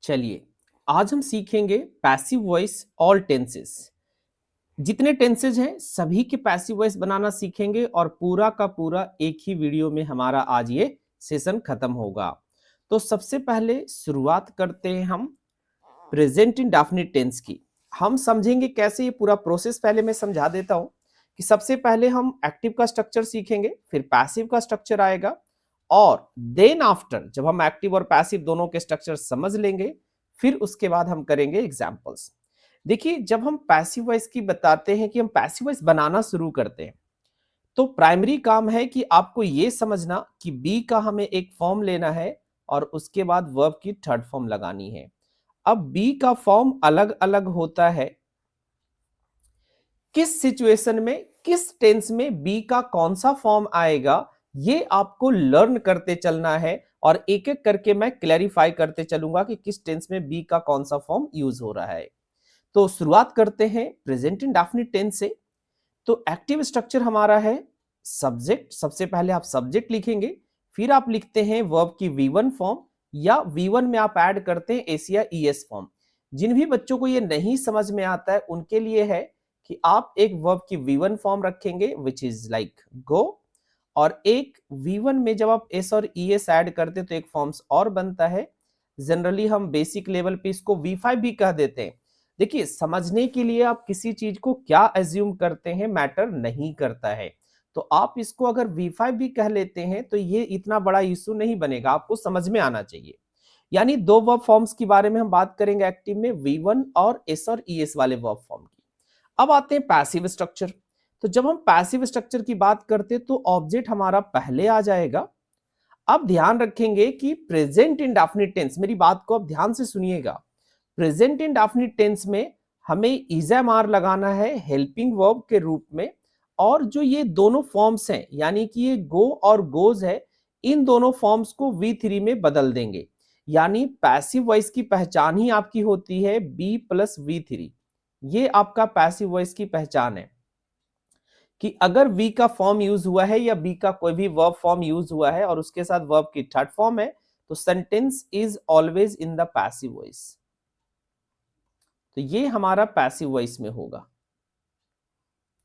चलिए, आज हम सीखेंगे पैसिव वॉइस ऑल टेंसेस। जितने टेंसेज हैं सभी के पैसिव वॉइस बनाना सीखेंगे और पूरा का पूरा एक ही वीडियो में हमारा आज ये सेशन खत्म होगा। तो सबसे पहले शुरुआत करते हैं हम प्रेजेंट इंडेफिनिट टेंस की। हम समझेंगे कैसे ये पूरा प्रोसेस। पहले मैं समझा देता हूं कि सबसे पहले हम एक्टिव का स्ट्रक्चर सीखेंगे, फिर पैसिव का स्ट्रक्चर आएगा और देन आफ्टर जब हम एक्टिव और पैसिव दोनों के स्ट्रक्चर समझ लेंगे फिर उसके बाद हम करेंगे एग्जांपल्स। देखिए, जब हम पैसिव वॉइस की बताते हैं कि हम पैसिव वॉइस बनाना शुरू करते हैं तो प्राइमरी काम है कि आपको ये समझना कि बी का हमें एक फॉर्म लेना है और उसके बाद वर्ब की थर्ड फॉर्म लगानी है। अब बी का फॉर्म अलग अलग होता है, किस सिचुएशन में किस टेंस में बी का कौन सा फॉर्म आएगा ये आपको लर्न करते चलना है और एक एक करके मैं क्लैरिफाई करते चलूंगा कि किस टेंस में बी का कौन सा फॉर्म यूज हो रहा है। तो शुरुआत करते हैं प्रेजेंट इंडेफिनिट टेंस से। तो एक्टिव स्ट्रक्चर हमारा है सब्जेक्ट। सबसे पहले आप सब्जेक्ट लिखेंगे, फिर आप लिखते हैं वर्ब की V1 फॉर्म या V1 में आप ऐड करते हैं एस या ES फॉर्म। जिन भी बच्चों को ये नहीं समझ में आता है उनके लिए है कि आप एक वर्ब की V1 फॉर्म रखेंगे विच इज लाइक गो, और एक V1 में जब आप S और ES ऐड करते तो एक फॉर्म्स और बनता है। जनरली हम बेसिक लेवल पे इसको V5 भी कह देते हैं। देखिए, समझने के लिए आप किसी चीज को क्या एज्यूम करते हैं मैटर नहीं करता है। तो आप इसको अगर V5 भी कह लेते हैं तो ये इतना बड़ा इशू नहीं बनेगा, आपको समझ में आना चाहिए। यानी दो वर्ब फॉर्म्स के बारे में हम बात करेंगे एक्टिव में, V1 और S और ES वाले वर्ब फॉर्म की। अब आते हैं पैसिव स्ट्रक्चर। तो जब हम पैसिव स्ट्रक्चर की बात करते हैं तो ऑब्जेक्ट हमारा पहले आ जाएगा। अब ध्यान रखेंगे कि प्रेजेंट इंडेफिनिट टेंस, मेरी बात को अब ध्यान से सुनिएगा, प्रेजेंट इंडेफिनिट टेंस में हमें इज़-एम-आर लगाना है हेल्पिंग वर्ब के रूप में। और जो ये दोनों फॉर्म्स हैं यानी कि ये गो और गोज है, इन दोनों फॉर्म्स को V3 में बदल देंगे। यानी पैसिव वॉइस की पहचान ही आपकी होती है B प्लस V3। ये आपका पैसिव वॉइस की पहचान है कि अगर वी का फॉर्म यूज हुआ है या बी का कोई भी वर्ब फॉर्म यूज हुआ है और उसके साथ वर्ब की थर्ड फॉर्म है तो sentence is always in the passive voice. तो ये हमारा पैसिव वॉइस में होगा।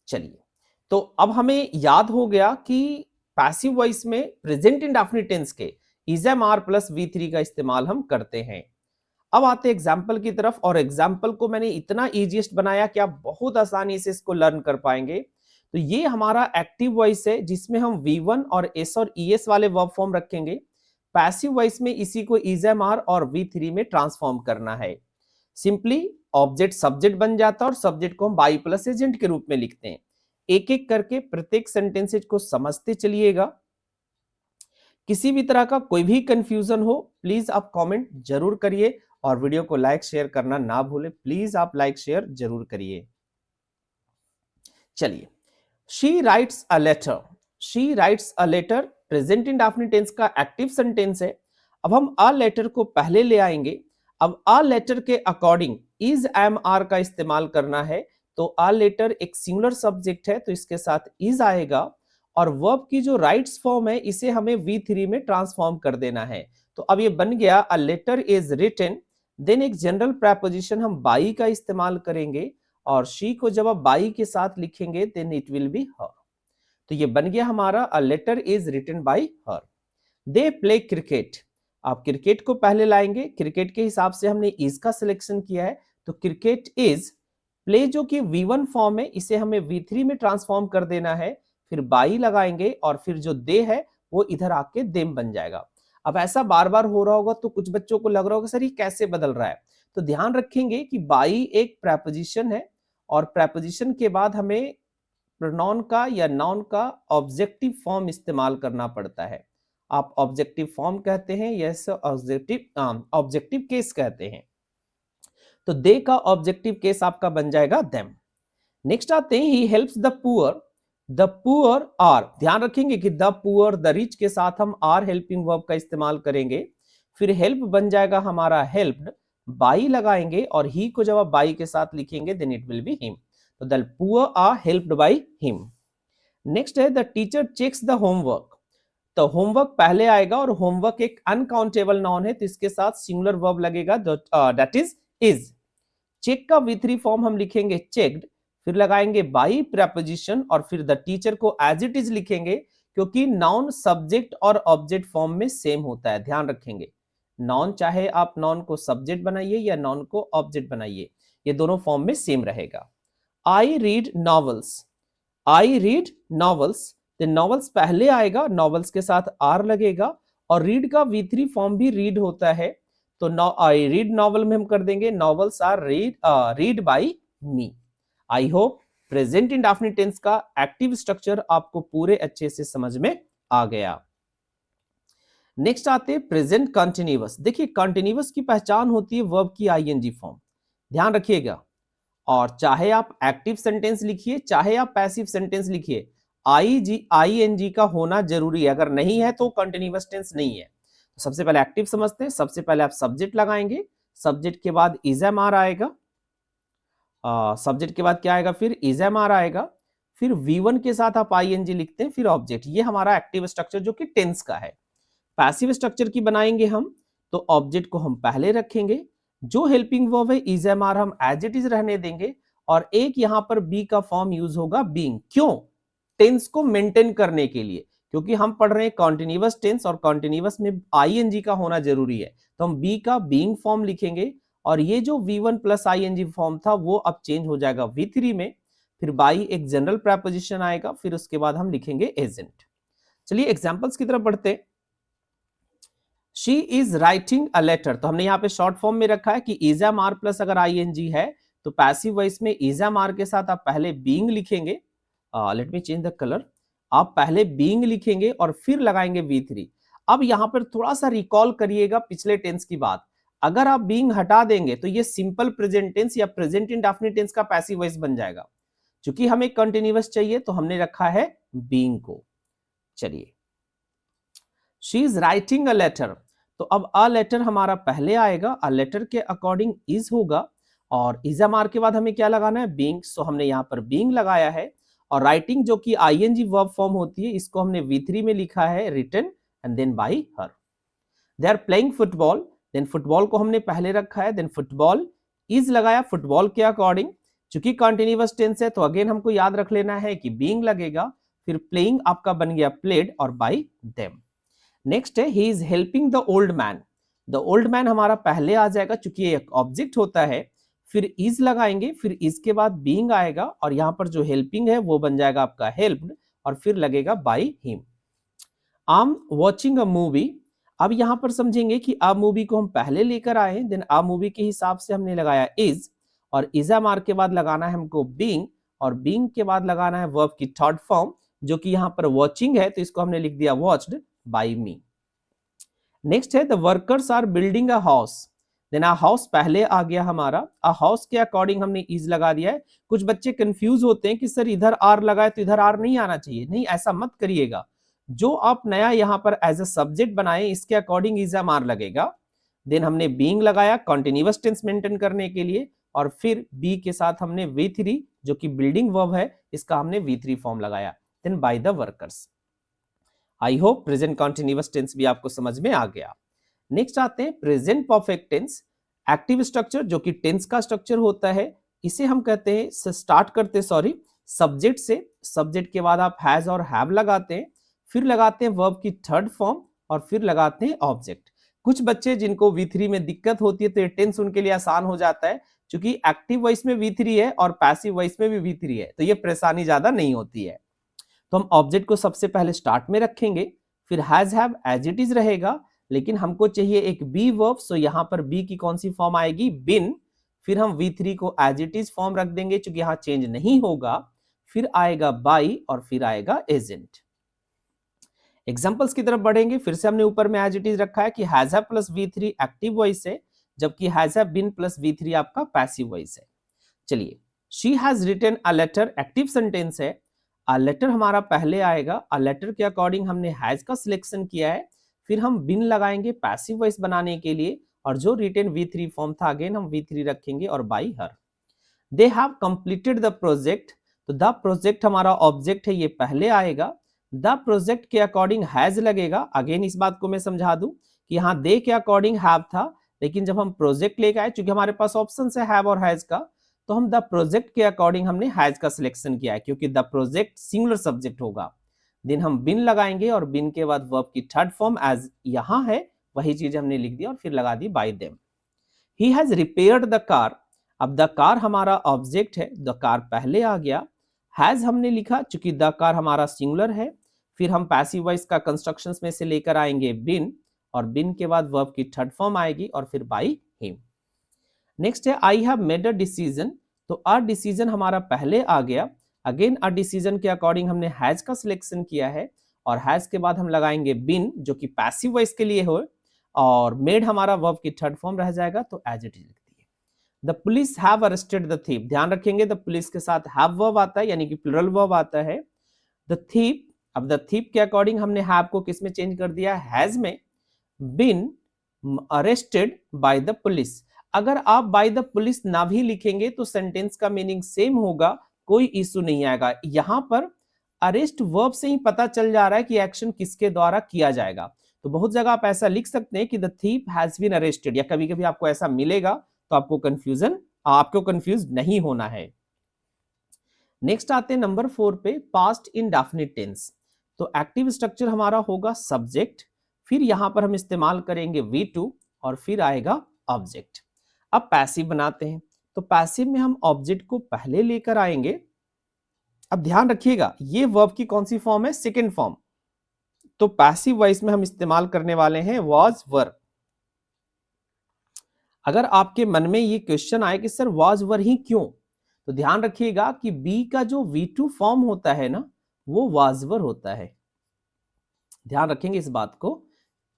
चलिए, तो अब हमें याद हो गया कि पैसिव वॉइस में प्रेजेंट इंडेफिनिट टेंस के इज़-एम-आर प्लस V3 का इस्तेमाल हम करते हैं। अब आते हैं एग्जाम्पल की तरफ, और एग्जाम्पल को मैंने इतना इजीएस्ट बनाया कि आप बहुत आसानी से इसको लर्न कर पाएंगे। तो ये हमारा एक्टिव वॉइस है जिसमें हम V1 और S और ES वाले वर्ब फॉर्म रखेंगे। पैसिव वॉइस में इसी को इज़-एम-आर और V3 में ट्रांसफॉर्म करना है। सिंपली ऑब्जेक्ट सब्जेक्ट बन जाता है और सब्जेक्ट को हम बाई प्लस एजेंट के रूप में लिखते हैं। एक एक करके प्रत्येक सेंटेंसेज को समझते चलिएगा। किसी भी तरह का कोई भी कंफ्यूजन हो प्लीज आप कमेंट जरूर करिए और वीडियो को लाइक शेयर करना ना भूलें। प्लीज आप लाइक शेयर जरूर करिए। चलिए, she writes a letter. She writes a letter present indefinite tense का एक्टिव सेंटेंस है। अब हम अ लेटर को पहले ले आएंगे। अब अ लेटर के अकॉर्डिंग इज एम आर का इस्तेमाल करना है। तो अ लेटर एक सिंगुलर सब्जेक्ट है तो इसके साथ इज आएगा और वर्ब की जो राइट्स फॉर्म है इसे हमें V3 में ट्रांसफॉर्म कर देना है। तो अब ये बन गया a letter is written. Then एक जनरल प्रेपोजिशन हम बाई का इस्तेमाल करेंगे और शी को जब आप बाई के साथ लिखेंगे then it will be her. तो ये बन गया हमारा a letter is written by her. They play cricket. आप क्रिकेट को पहले लाएंगे, क्रिकेट के हिसाब से हमने इज का सिलेक्शन किया है तो क्रिकेट इज प्ले जो कि V1 फॉर्म है इसे हमें V3 में ट्रांसफॉर्म कर देना है। फिर बाई लगाएंगे और फिर जो दे है वो इधर आके देम बन जाएगा। अब ऐसा बार बार हो रहा होगा तो कुछ बच्चों को लग रहा होगा सर ये कैसे बदल रहा है। तो ध्यान रखेंगे कि बाई एक प्रेपोजिशन है और प्रेपोजिशन के बाद हमें प्रोनाउन का या नाउन का ऑब्जेक्टिव फॉर्म इस्तेमाल करना पड़ता है। आप ऑब्जेक्टिव फॉर्म कहते हैं, यस ऑब्जेक्टिव केस कहते हैं। तो दे का ऑब्जेक्टिव केस आपका बन जाएगा देम। नेक्स्ट आते हैं he helps the poor. The poor are, ध्यान रखेंगे कि द पुअर द रिच के साथ हम आर हेल्पिंग वर्ब का इस्तेमाल करेंगे। फिर हेल्प बन जाएगा हमारा हेल्प्ड, बाई लगाएंगे और ही को जब आप बाई के साथ लिखेंगे then it will be him. तो the poor are helped by him. Next है the teacher checks the homework. तो होमवर्क पहले आएगा और होमवर्क एक अनकाउंटेबल नाउन है तो इसके साथ सिंगुलर वर्ब लगेगा दैट इज। चेक का V3 फॉर्म हम लिखेंगे चेक्ड, फिर लगाएंगे बाई प्रेपोजिशन और फिर द टीचर को एज इट इज लिखेंगे, क्योंकि नाउन सब्जेक्ट और ऑब्जेक्ट फॉर्म में सेम होता है, ध्यान रखेंगे। नाउन चाहे आप नाउन को सब्जेक्ट बनाइए या नाउन को ऑब्जेक्ट बनाइए, ये दोनों फॉर्म में सेम रहेगा। I read novels, I read novels, तो नॉवेल्स पहले आएगा, नॉवेल्स के साथ आर लगेगा और रीड का V3 फॉर्म भी रीड होता है, तो आई रीड नॉवल में हम कर देंगे novels are read by me. I hope present indefinite tense का एक्टिव स्ट्रक्चर आपको पूरे अच्छे से समझ में आ गया। नेक्स्ट आते हैं प्रेजेंट कंटिन्यूअस। देखिए कंटिन्यूअस की पहचान होती है वर्ब की आईएनजी फॉर्म, ध्यान रखिएगा। और चाहे आप एक्टिव सेंटेंस लिखिए चाहे आप पैसिव सेंटेंस लिखिए, आईएनजी का होना जरूरी है, अगर नहीं है तो कंटिन्यूअस टेंस नहीं है। सबसे पहले एक्टिव समझते हैं। सबसे पहले आप सब्जेक्ट लगाएंगे, सब्जेक्ट के बाद इज एम आर आएगा, सब्जेक्ट के बाद क्या आएगा, फिर इज एम आर आएगा, फिर V1 के साथ आप आईएनजी लिखते हैं, फिर ऑब्जेक्ट। ये हमारा एक्टिव स्ट्रक्चर जो कि टेंस का है। पैसिव स्ट्रक्चर की बनाएंगे हम, तो ऑब्जेक्ट को हम पहले रखेंगे, जो हेल्पिंग वर्ब है इज एम आर हम एज इट इज रहने देंगे, और एक यहां पर बी का फॉर्म यूज होगा बीइंग। क्यों? टेंस को मेंटेन करने के लिए, क्योंकि हम पढ़ रहे हैं कॉन्टिन्यूअस टेंस और कॉन्टिन्यूअस में आईएनजी का होना जरूरी है, तो हम बी का बीइंग फॉर्म लिखेंगे। और ये जो V1 प्लस आईएनजी फॉर्म था वो अब चेंज हो जाएगा V3 में, फिर बाई एक जनरल प्रेपोजिशन आएगा, फिर उसके बाद हम लिखेंगे एजेंट। चलिए एग्जांपल्स की तरफ बढ़ते हैं। She is writing a letter, तो हमने यहाँ पे शॉर्ट फॉर्म में रखा है कि इज एम आर प्लस अगर आईएनजी है तो पैसिव वॉइस में इज एम आर के साथ आप पहले बीइंग लिखेंगे। Let me change the colour. आप पहले बीइंग लिखेंगे और फिर लगाएंगे V3। अब यहां पर थोड़ा सा रिकॉल करिएगा पिछले टेंस की बात। अगर आप बीइंग हटा देंगे तो ये सिंपल प्रेजेंट टेंस या प्रेजेंट इंडेफिनिट टेंस का पैसिव वॉइस बन जाएगा। क्योंकि हमें कंटिन्यूअस चाहिए तो हमने रखा है बीइंग को। चलिए, she is writing a letter, तो अब अ लेटर हमारा पहले आएगा, अ लेटर के अकॉर्डिंग इज होगा, और इज एम आर के बाद हमें क्या लगाना है, बीइंग। सो हमने यहाँ पर बीइंग लगाया है। और राइटिंग जो कि आईएनजी वर्ब फॉर्म होती है, इसको हमने V3 में लिखा है written and then by her. They are playing football, then football को हमने पहले रखा है, देन फुटबॉल इज लगाया फुटबॉल के अकॉर्डिंग। चूंकि कंटिन्यूअस टेंस है तो अगेन हमको याद रख लेना है कि बीइंग लगेगा, फिर प्लेइंग आपका बन गया प्लेड और बाय देम। नेक्स्ट है he is helping the old man, the old man हमारा पहले आ जाएगा चूंकि एक ऑब्जेक्ट होता है, फिर इज लगाएंगे, फिर इज के बाद बीइंग आएगा और यहां पर जो हेल्पिंग है वो बन जाएगा आपका हेल्प्ड और फिर लगेगा by him. I am watching a movie, अब यहां पर समझेंगे कि आ मूवी को हम पहले लेकर आए, देन आ मूवी के हिसाब से हमने लगाया इज, और इज एम आर के बाद लगाना है हमको बीइंग, और बीइंग के बाद लगाना है वर्ब की थर्ड फॉर्म जो कि यहां पर वॉचिंग है, तो इसको हमने लिख दिया वॉच्ड बाय मी। नेक्स्ट है the workers are building a house, then a house पहले आ गया हमारा, अ हाउस के अकॉर्डिंग हमने इज लगा दिया है। कुछ बच्चे कंफ्यूज होते हैं कि सर इधर आर लगाए तो इधर आर नहीं आना चाहिए, नहीं ऐसा मत करिएगा। जो आप नया यहाँ पर एज अ सब्जेक्ट बनाए इसके अकॉर्डिंग इज एम आर लगेगा। देन हमने बीइंग लगाया कंटिन्यूअस टेंस मेंटेन करने के लिए, और फिर बी के साथ हमने V3 जो कि बिल्डिंग वर्ब है इसका हमने V3 फॉर्म लगाया, then by the workers. I hope present continuous tense भी आपको समझ में आ गया। नेक्स्ट आते हैं present perfect tense. Active structure जो कि टेंस का स्ट्रक्चर होता है, इसे हम कहते हैं स्टार्ट करते सब्जेक्ट से, सब्जेक्ट के बाद आप हैज और हैव लगाते हैं, फिर लगाते हैं वर्ब की थर्ड फॉर्म और फिर लगाते हैं ऑब्जेक्ट। कुछ बच्चे जिनको V3 में दिक्कत होती है तो ये टेंस उनके लिए आसान हो जाता है, क्योंकि एक्टिव वॉइस में V3 है और पैसिव वॉइस में भी V3 है, तो ये परेशानी ज्यादा नहीं होती है। तो हम ऑब्जेक्ट को सबसे पहले स्टार्ट में रखेंगे, फिर has have as it is रहेगा, लेकिन हमको चाहिए एक बी वर्ब, सो यहां पर बी की कौन सी फॉर्म आएगी, बिन। फिर हम V3 को एज इट इज फॉर्म रख देंगे क्योंकि यहां चेंज नहीं होगा, फिर आएगा बाई और फिर आएगा एजेंट। एग्जांपल्स की तरफ बढ़ेंगे। फिर से हमने ऊपर में एज इट इज रखा है कि has have plus V3 active voice है, जबकि has have been plus V3 आपका पैसिव वॉइस है। चलिए, she has written a letter active sentence है, अ लेटर हमारा पहले आएगा, अ लेटर के अकॉर्डिंग हमने हैज का सिलेक्शन किया है, फिर हम बिन लगाएंगे पैसिव वॉइस बनाने के लिए, और जो रिटन V3 फॉर्म था अगेन हम V3 रखेंगे और by her. They have completed the project, तो द प्रोजेक्ट हमारा ऑब्जेक्ट है, ये पहले आएगा, द प्रोजेक्ट के अकॉर्डिंग हैज लगेगा। अगेन इस बात को मैं समझा दूं कि यहाँ दे के अकॉर्डिंग हैव था, लेकिन जब हम प्रोजेक्ट लेके आए, चूंकि हमारे पास ऑप्शन है हैव और हैज का, तो हम द प्रोजेक्ट के अकॉर्डिंग हमने हैज का सिलेक्शन किया है, क्योंकि द प्रोजेक्ट सिंगुलर सब्जेक्ट होगा। देन हम बिन लगाएंगे और बिन के बाद वर्ब की थर्ड फॉर्म एज यहां है वही चीज हमने लिख दी और फिर लगा दी by them. He has repaired the car. अब द कार हमारा ऑब्जेक्ट है, द कार पहले आ गया, हैज हमने लिखा चूंकि द कार हमारा सिंगुलर है, फिर हम पैसिव वॉइस का कंस्ट्रक्शंस में से लेकर आएंगे बिन, और बिन के बाद वर्ब की थर्ड फॉर्म आएगी और फिर बाय हिम। नेक्स्ट है I have made a decision. तो अ डिसीजन हमारा पहले आ गया, अगेन अ डिसीजन के अकॉर्डिंग हमने हैज का सिलेक्शन किया है, और हैज के बाद हम लगाएंगे बिन जो कि पैसिव वॉइस के लिए हो, और मेड हमारा वर्ब की थर्ड फॉर्म रह जाएगा, तो एज इट इज लिख दिए। The police have arrested the thief. ध्यान रखेंगे द पुलिस के साथ हैव वर्ब आता है, यानी कि प्लूरल वर्ब आता है। द थीफ, अब द थीफ के अकॉर्डिंग हमने हैव को किस में चेंज कर दिया, हैज में। बिन अरेस्टेड बाय द पुलिस। अगर आप बाय द पुलिस ना भी लिखेंगे तो सेंटेंस का मीनिंग सेम होगा, कोई इशू नहीं आएगा। यहां पर अरेस्ट वर्ब से ही पता चल जा रहा है कि एक्शन किसके द्वारा किया जाएगा। तो बहुत जगह आप ऐसा लिख सकते हैं कि the thief has been arrested, या कभी कभी आपको ऐसा मिलेगा तो आपको कंफ्यूज नहीं होना है। नेक्स्ट आते हैं नंबर 4 पे, पास्ट इंडेफिनिट टेंस। तो एक्टिव स्ट्रक्चर हमारा होगा सब्जेक्ट, फिर यहां पर हम इस्तेमाल करेंगे V2 और फिर आएगा ऑब्जेक्ट। अब पैसिव बनाते हैं, तो पैसिव में हम ऑब्जेक्ट को पहले लेकर आएंगे। अब ध्यान रखिएगा ये वर्ब की कौन सी फॉर्म है, सेकेंड फॉर्म। तो पैसिव वॉइस में हम इस्तेमाल करने वाले हैं वाज वर। अगर आपके मन में ये क्वेश्चन आए कि सर वाज वर ही क्यों, तो ध्यान रखिएगा कि बी का जो V2 फॉर्म होता है ना, वो वाज वर होता है। ध्यान रखेंगे इस बात को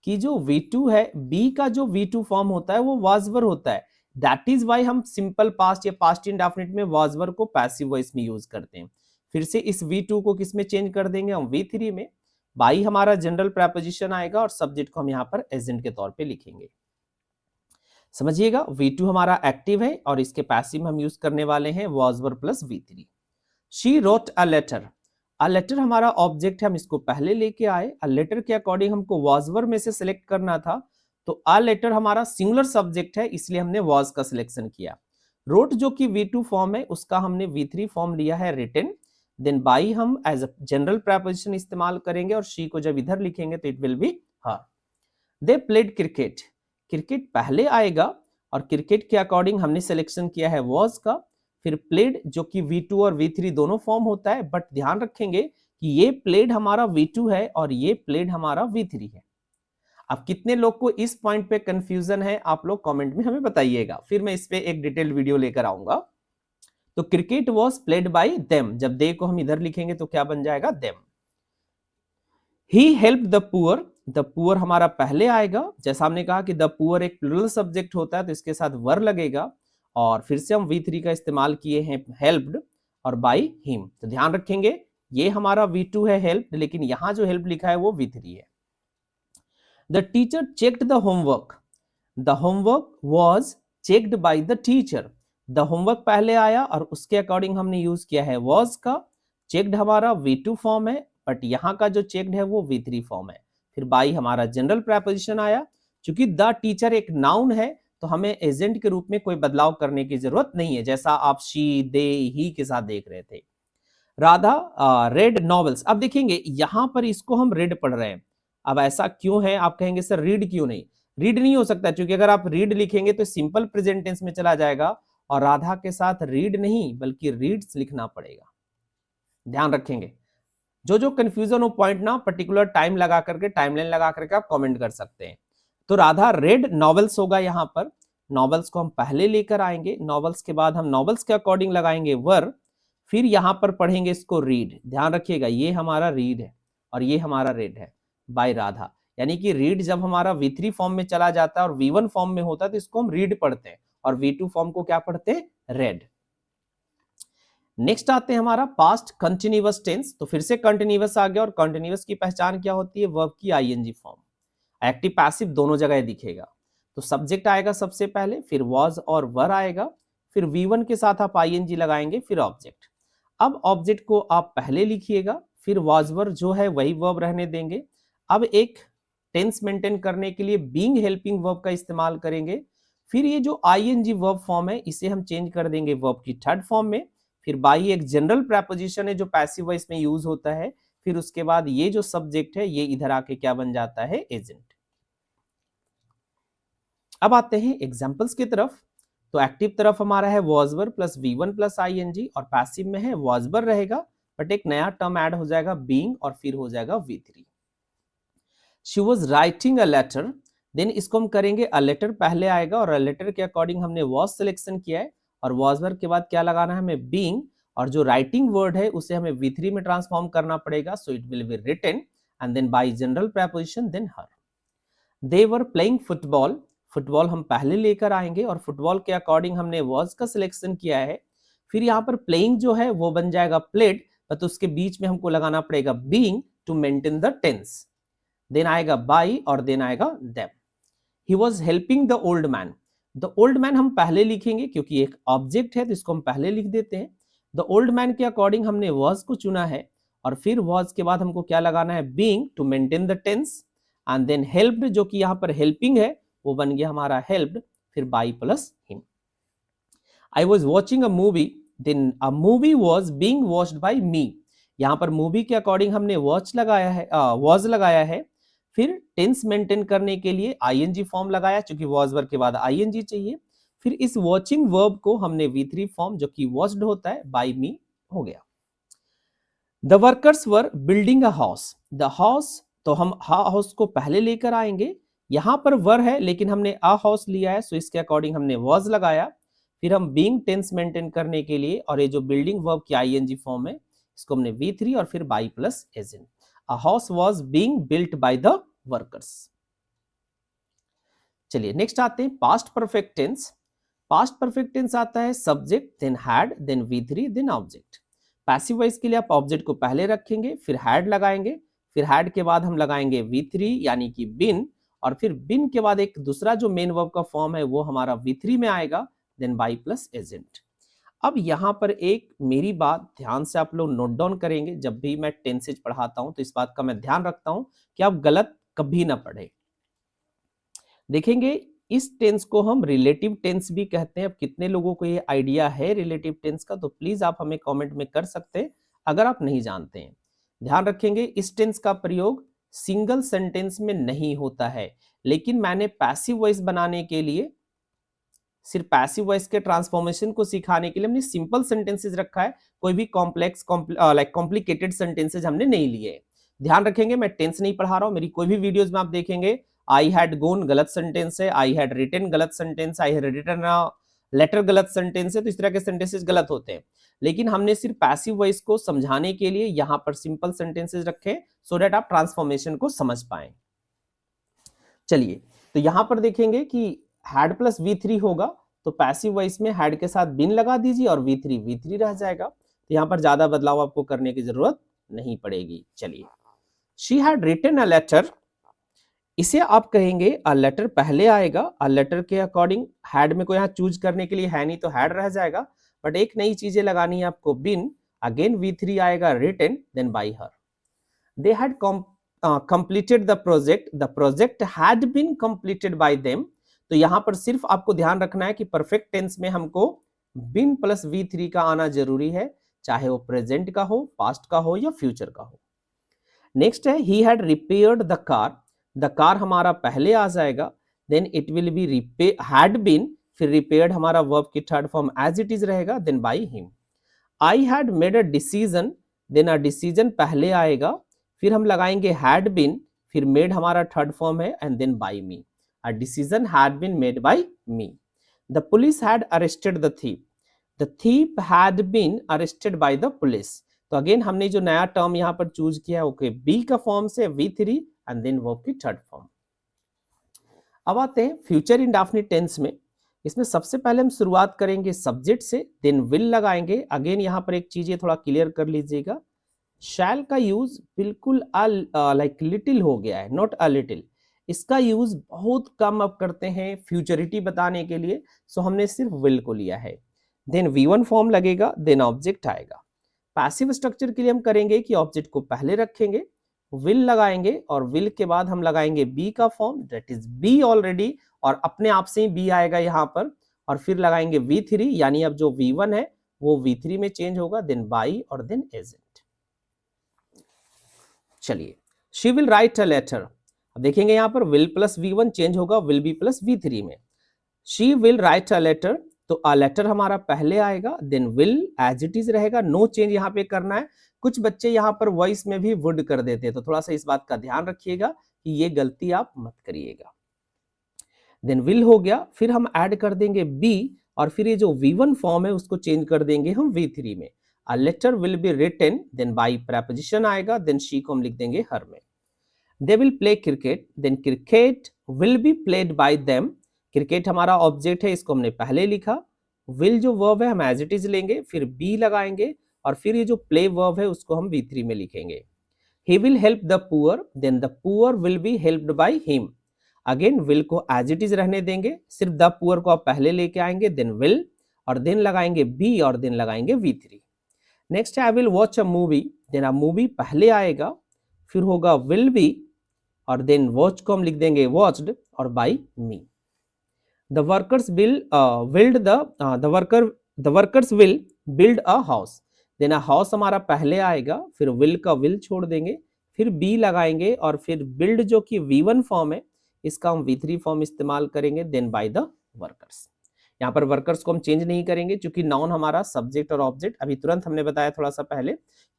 कि जो V2 है, बी का जो V2 फॉर्म होता है वो वाज वर होता है। दैट इज वाई हम सिंपल पास्ट या पास्ट इंडेफिनिट में वाज वर को पैसिव वॉइस में यूज करते हैं। फिर से इस V2 को किस में चेंज कर देंगे हम, V3 में। बाई हमारा जनरल प्रेपोजिशन आएगा और सब्जेक्ट को हम यहाँ पर एजेंट के तौर पे लिखेंगे। समझिएगा V2 हमारा एक्टिव है और इसके पैसिव में हम यूज करने वाले हैं was were plus V3। She wrote a letter. A letter हमारा ऑब्जेक्ट है, हम इसको पहले लेके आए। अ लेटर के अकॉर्डिंग हमको वाज वर में से सिलेक्ट करना था, तो अ लेटर हमारा सिंगुलर सब्जेक्ट है, इसलिए हमने वाज का सिलेक्शन किया। रोट जो कि V2 फॉर्म है, उसका हमने V3 फॉर्म लिया है रिटन। देन बाई हम एज अ जनरल प्रेपोजिशन इस्तेमाल करेंगे, और शी को जब इधर लिखेंगे तो it will be her. They played cricket. Cricket पहले आएगा और क्रिकेट के अकॉर्डिंग हमने सिलेक्शन किया है वाज का। फिर प्लेड जो कि V2 और V3 दोनों फॉर्म होता है, बट ध्यान रखेंगे कि ये प्लेड हमारा V2 है और ये प्लेड हमारा V3 है। अब कितने लोग को इस पॉइंट पे कंफ्यूजन है, आप लोग कमेंट में हमें बताइएगा, फिर मैं इस पे एक डिटेल्ड वीडियो लेकर आऊंगा। तो cricket was played by them, जब दे को हम इधर लिखेंगे तो क्या बन जाएगा, them. He help the poor. The poor हमारा पहले आएगा, जैसा हमने कहा कि द पुअर एक प्लूरल सब्जेक्ट होता है, तो इसके साथ वर लगेगा, और फिर से हम V3 का इस्तेमाल किए हैं हेल्प्ड और बाय हिम। तो ध्यान रखेंगे ये हमारा V2 है हेल्प्ड, लेकिन यहां जो हेल्प लिखा है वो V3 है। The teacher checked the homework. The homework was checked by the teacher. The homework पहले आया और उसके अकॉर्डिंग हमने यूज किया है वॉज का। चेक्ड हमारा V2 फॉर्म है, बट यहाँ का जो चेक्ड है वो V3 फॉर्म है। फिर बाई हमारा जनरल प्रेपोजिशन आया। चूंकि द टीचर एक नाउन है, तो हमें एजेंट के रूप में कोई बदलाव करने की जरूरत नहीं है, जैसा आप शी, दे, ही के साथ देख रहे थे। Radha red novels. अब देखेंगे यहां पर इसको हम रेड पढ़ रहे हैं। अब ऐसा क्यों है, आप कहेंगे सर रीड क्यों नहीं। रीड नहीं हो सकता, क्योंकि अगर आप रीड लिखेंगे तो सिंपल प्रेजेंट टेंस में चला जाएगा, और राधा के साथ रीड नहीं बल्कि रीड्स लिखना पड़ेगा। ध्यान रखेंगे, जो कंफ्यूजन हो पॉइंट ना पर्टिकुलर टाइम लगा करके, टाइमलाइन लगा करके आप कमेंट कर सकते हैं। तो राधा रेड नॉवेल्स होगा यहां पर। नॉवेल्स को हम पहले लेकर आएंगे, नॉवेल्स के बाद हम नॉवेल्स के अकॉर्डिंग लगाएंगे वर, फिर यहां पर पढ़ेंगे इसको रीड। ध्यान रखिएगा ये हमारा रीड है और ये हमारा रेड है बाय राधा, यानी कि रीड जब हमारा V3 फॉर्म में चला जाता है और V1 फॉर्म में होता है तो इसको हम रीड पढ़ते हैं, और V2 फॉर्म को क्या पढ़ते हैं, रेड। नेक्स्ट आते हैं हमारा पास्ट कंटिन्यूअस टेंस। तो फिर से कंटिन्यूअस आ गया, और कंटिन्यूअस की पहचान क्या होती है, वर्ब की ING फॉर्म। एक्टिव पैसिव दोनों जगह दिखेगा। तो सब्जेक्ट आएगा सबसे पहले, फिर वॉज और वर आएगा, फिर V1 के साथ आप ING लगाएंगे, फिर ऑब्जेक्ट। अब ऑब्जेक्ट को आप पहले लिखिएगा, फिर was were जो है वही वर्ब रहने देंगे। अब एक टेंस मेंटेन करने के लिए बीइंग हेल्पिंग वर्ब का इस्तेमाल करेंगे। फिर ये जो आईएनजी वर्ब फॉर्म है इसे हम चेंज कर देंगे वर्ब की थर्ड फॉर्म में। फिर बाई एक जनरल प्रेपोजिशन है जो पैसिव वॉइस में यूज होता है। फिर उसके बाद ये जो सब्जेक्ट है ये इधर आके क्या बन जाता है, एजेंट। अब आते हैं एग्जांपल्स की तरफ। तो एक्टिव तरफ हमारा है was were plus V1 plus ing और पैसिव में है was were रहेगा, बट एक नया टर्म ऐड हो जाएगा being और फिर हो जाएगा V3। She was writing a letter, then इसको हम करेंगे a letter पहले आएगा और a letter के अकॉर्डिंग हमने was सिलेक्शन किया है और was were के बाद क्या लगाना है हमें being, और जो राइटिंग वर्ड है उसे हमें V3 में ट्रांसफॉर्म करना पड़ेगा, so it will be written and then by general preposition then her. They were playing football, football हम पहले लेकर आएंगे और फुटबॉल के अकॉर्डिंग हमने वॉज का सिलेक्शन किया है। फिर यहाँ पर प्लेइंग जो है वो बन जाएगा प्लेड, तो उसके बीच में हमको लगाना पड़ेगा being to maintain the tense. Then आएगा बाई और देन आएगा them. He was helping the old man, the old man हम पहले लिखेंगे क्योंकि एक ऑब्जेक्ट है तो इसको हम पहले लिख देते हैं। द ओल्ड मैन के अकॉर्डिंग हमने वॉज को चुना है और फिर वॉज के बाद हमको क्या लगाना है, being to maintain the tense and then helped, जो कि यहाँ पर हेल्पिंग है वो बन गया हमारा हेल्प्ड, फिर by plus him. I was watching a movie, then a movie was being watched by me, यहाँ पर मूवी के अकॉर्डिंग हमने वॉच लगाया है, वॉज लगाया है। फिर टेंस मेंटेन करने के लिए आईएनजी फॉर्म लगाया क्योंकि वॉज वर्ब के बाद आईएनजी चाहिए। फिर इस वॉचिंग वर्ब को हमने V3 फॉर्म जो कि वॉच्ड होता है बाय मी हो गया। The workers were building a house, the house तो हम हाउस को पहले लेकर आएंगे, यहां पर वर है लेकिन हमने अ हाउस लिया है सो इसके अकॉर्डिंग हमने वॉज लगाया। फिर हम बीइंग टेंस मेंटेन करने के लिए और ये जो बिल्डिंग वर्ब की आईएनजी फॉर्म है इसको हमने V3 और फिर by plus agent. A house was being built by the workers. चलिए नेक्स्ट आते हैं past perfect tense. Past perfect tense आता है subject then had then V3 then object. Passive voice के लिए आप ऑब्जेक्ट को पहले रखेंगे फिर हैड लगाएंगे, फिर हैड के बाद हम लगाएंगे V3 यानी कि बिन, और फिर बिन के बाद एक दूसरा जो मेन वर्ब का फॉर्म है वो हमारा V3 में आएगा देन बाई प्लस एजेंट। अब यहाँ पर एक मेरी बात ध्यान से आप लोग नोट डाउन करेंगे, जब भी मैं टेंसेज पढ़ाता हूं तो इस बात का मैं ध्यान रखता हूं कि आप गलत कभी ना पढ़े। देखेंगे इस टेंस को हम रिलेटिव टेंस भी कहते हैं। अब कितने लोगों को ये आइडिया है रिलेटिव टेंस का, तो प्लीज आप हमें कमेंट में कर सकते हैं अगर आप नहीं जानते हैं। ध्यान रखेंगे इस टेंस का प्रयोग सिंगल सेंटेंस में नहीं होता है, लेकिन मैंने पैसिव वॉइस बनाने के लिए, सिर्फ पैसिव वॉइस के ट्रांसफॉर्मेशन को सिखाने के लिए हमने सिंपल सेंटेंसेस रखा है, कोई भी कॉम्प्लेक्स कॉम्प्लिकेटेड सेंटेंसेस हमने नहीं लिए। ध्यान रखेंगे मैं टेंस नहीं पढ़ा रहा हूं, मेरी कोई भी वीडियोस में आप देखेंगे आई हैड गोन गलत सेंटेंस है, आई हैड रिटन गलत sentence, I had written letter गलत सेंटेंस है, तो इस तरह के सेंटेंसेस गलत होते हैं। लेकिन हमने सिर्फ पैसिव वॉइस को समझाने के लिए यहाँ पर सिंपल सेंटेंसेस रखे सो दैट आप ट्रांसफॉर्मेशन को समझ पाए। चलिए तो यहां पर देखेंगे कि हैड प्लस V3 होगा तो पैसिव वॉइस में हैड के साथ बिन लगा दीजिए और V3 रह जाएगा, तो यहां पर ज्यादा बदलाव आपको करने की जरूरत नहीं पड़ेगी। चलिए she had written a letter, इसे आप कहेंगे अ लेटर पहले आएगा, अ लेटर के अकॉर्डिंग हैड में को यहाँ चूज करने के लिए है नहीं तो हैड रह जाएगा, बट एक नई चीजें लगानी है आपको बिन, अगेन V3 आएगा written then by her. They had completed the project had been completed by them, तो यहां पर सिर्फ आपको ध्यान रखना है कि परफेक्ट टेंस में हमको बिन प्लस V3 का आना जरूरी है, चाहे वो प्रेजेंट का हो, पास्ट का हो या फ्यूचर का हो। नेक्स्ट है he had repaired the car, the car हमारा पहले आ जाएगा, then it will be had been, फिर repaired हमारा वर्ब की third form as it is रहेगा then by him। I had made a decision, then a decision पहले आएगा, फिर हम लगाएंगे had been, फिर made हमारा थर्ड फॉर्म है and then by me। A decision had been made by me। The police had arrested the thief, the thief had been arrested by the police। तो again हमने जो नया term यहाँ पर choose किया है ओके बी का फॉर्म से V3 एंड देन वर्ब की थर्ड फॉर्म। अब आते हैं फ्यूचर इंडेफिनिट टेंस में। इसमें सबसे पहले हम शुरुआत करेंगे सब्जेक्ट से, देन विल लगाएंगे। अगेन यहाँ पर एक चीज थोड़ा क्लियर कर लीजिएगा, शैल का यूज बिल्कुल लाइक लिटिल हो गया है, नॉट अ लिटिल। इसका यूज बहुत कम अब करते हैं फ्यूचरिटी बताने के लिए, सो हमने सिर्फ विल को लिया है। देन V1 फॉर्म लगेगा, देन ऑब्जेक्ट आएगा। पैसिव स्ट्रक्चर के लिए हम करेंगे कि ऑब्जेक्ट को पहले रखेंगे, विल लगाएंगे और विल के बाद हम लगाएंगे बी का फॉर्म, दैट इज बी ऑलरेडी, और अपने आप से ही बी आएगा यहाँ पर, और फिर लगाएंगे V3, यानी अब जो V1 है वो V3 में चेंज होगा, देन बाई और देन एजेंट। चलिए, she will write a letter, अब देखेंगे यहाँ पर विल प्लस V1 चेंज होगा विल बी प्लस V3 में। She will write a letter, तो अ लेटर हमारा पहले आएगा, then will as it is रहेगा, नो चेंज यहाँ पे करना है। कुछ बच्चे यहाँ पर वॉइस में भी वुड कर देते हैं, तो थोड़ा सा इस बात का ध्यान रखिएगा कि ये गलती आप मत करिएगा। देन विल हो गया, फिर हम ऐड कर देंगे बी, और फिर ये जो V1 फॉर्म है उसको चेंज कर देंगे हम V3 में। A letter will be written, then by preposition आएगा, देन शी को हम लिख देंगे हर में। They will play cricket, then cricket will be played by them, cricket हमारा ऑब्जेक्ट है, इसको हमने पहले लिखा। विल जो वर्ब है हम एज इट इज लेंगे, फिर बी लगाएंगे, और फिर ये जो प्ले वर्ब है उसको हम V3 में लिखेंगे। He will help the poor, then the poor will be helped by him. Again will को एज इट इज रहने देंगे, सिर्फ द पुअर को आप पहले लेके आएंगे, देन विल, और देन लगाएंगे बी, और देन लगाएंगे V3। Next I will watch a movie, then a movie पहले आएगा, फिर होगा विल बी, और देन वॉच को हम लिख देंगे वॉच्ड, और by me. The workers will build the workers will build a house, then a house हमारा पहले आएगा, फिर विल का विल छोड़ देंगे, फिर बी लगाएंगे, और फिर बिल्ड जो कि V1 फॉर्म है इसका हम V3 फॉर्म इस्तेमाल करेंगे, देन बाय द वर्कर्स। यहाँ पर वर्कर्स को हम चेंज नहीं करेंगे, क्योंकि नाउन हमारा सब्जेक्ट और ऑब्जेक्ट, अभी तुरंत हमने बताया थोड़ा सा पहले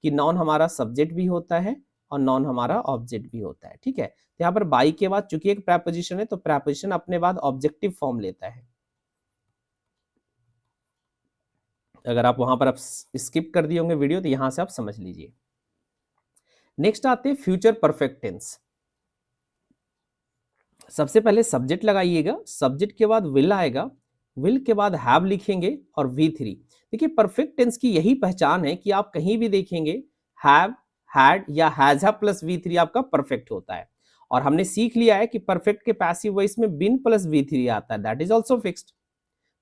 कि नाउन हमारा सब्जेक्ट भी होता है और नाउन हमारा ऑब्जेक्ट भी होता है, ठीक है। तो यहाँ पर बाई के बाद चूंकि एक प्रेपोजिशन है, तो प्रेपोजिशन अपने बाद ऑब्जेक्टिव फॉर्म लेता है। अगर आप वहां पर आप स्किप कर दिए होंगे वीडियो, तो यहां से आप समझ लीजिए। नेक्स्ट आते हैं फ्यूचर परफेक्ट टेंस। सबसे पहले सब्जेक्ट लगाइएगा, सब्जेक्ट के बाद विल आएगा, विल के बाद हैव लिखेंगे और V3। देखिए परफेक्ट टेंस की यही पहचान है कि आप कहीं भी देखेंगे हैव, हैड या हैज हैव प्लस V3 आपका परफेक्ट होता है। और हमने सीख लिया है कि परफेक्ट के पैसिव वॉइस में बिन प्लस V3 आता है, दैट इज ऑल्सो फिक्स्ड।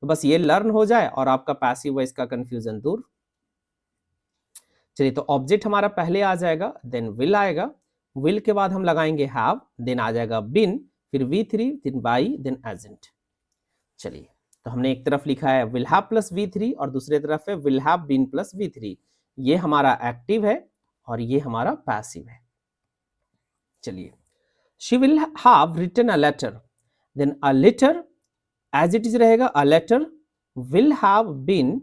तो बस ये लर्न हो जाए और आपका पैसिव वॉइस का कंफ्यूजन दूर। चलिए, तो ऑब्जेक्ट हमारा पहले आ जाएगा, देन विल आएगा, विल के बाद हम लगाएंगे हैव, देन आ जाएगा बिन, फिर V3, then by, then agent. चलिए, तो हमने एक तरफ लिखा है विल हैव प्लस V3 और दूसरी तरफ है will have been plus V3। ये हमारा एक्टिव है और ये हमारा पैसिव है। चलिए, she will have written a letter, then a letter as it is रहेगा, a letter will have been,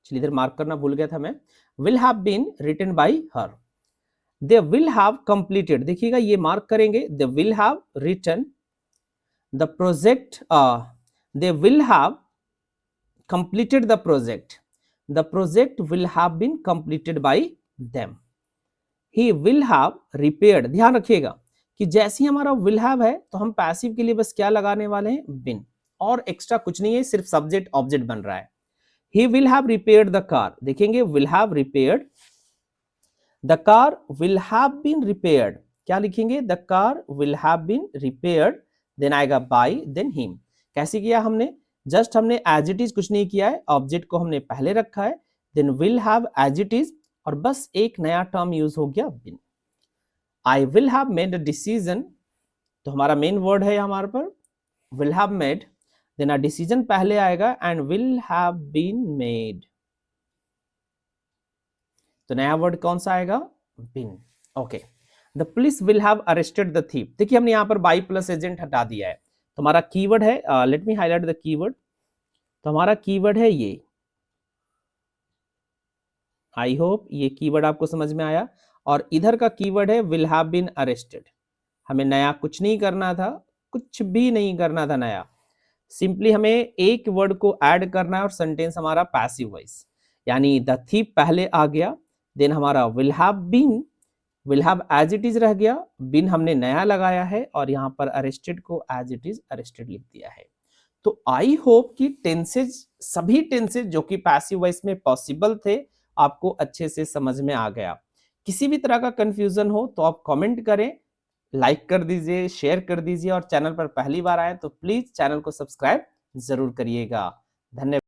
चलिए इधर मार्क करना भूल गया था मैं, will have been written by her. They will have completed, देखिएगा ये मार्क करेंगे, they will have written the project, they will have completed the project, the project will have been completed by them। he will have repaired, ध्यान रखिएगा कि जैसे ही हमारा will have है तो हम पैसिव के लिए बस क्या लगाने वाले हैं, been, और एक्स्ट्रा कुछ नहीं है, सिर्फ सब्जेक्ट ऑब्जेक्ट बन रहा है। he will have repaired the car, देखेंगे will have repaired, the car will have been repaired, क्या लिखेंगे, the car will have been repaired, then आएगा by, then him। कैसे किया हमने, जस्ट हमने एज इट इज कुछ नहीं किया है, ऑब्जेक्ट को हमने पहले रखा है, then will have as it is, और बस एक नया टर्म यूज हो गया been. I will have made a decision, तो हमारा मेन वर्ड है हमारे पर will have made, then a decision पहले आएगा and will have been made, तो नया वर्ड कौन सा आएगा, been. Okay, the police will have arrested the thief, देखिए हमने यहाँ पर बाई प्लस एजेंट हटा दिया है, तो हमारा कीवर्ड है, let me highlight the keyword, तो हमारा कीवर्ड है ये, आई होप ये कीवर्ड आपको समझ में आया। और इधर का कीवर्ड है विल हैव बीन अरेस्टेड, हमें नया कुछ नहीं करना था, कुछ भी नहीं करना था नया, सिंपली हमें एक वर्ड को ऐड करना है और सेंटेंस हमारा पैसिव वॉइस, यानी द थीफ पहले आ गया, देन हमारा will have as it is रह गया, बिन हमने नया लगाया है और यहाँ पर अरेस्टेड को एज इट इज अरेस्टेड लिख दिया है। तो आई होप कि टेंसेज, सभी टेंसेज जो कि पैसिव वॉइस में पॉसिबल थे आपको अच्छे से समझ में आ गया। किसी भी तरह का कंफ्यूजन हो तो आप कमेंट करें, लाइक कर दीजिए, शेयर कर दीजिए, और चैनल पर पहली बार आए तो प्लीज चैनल को सब्सक्राइब जरूर करिएगा। धन्यवाद।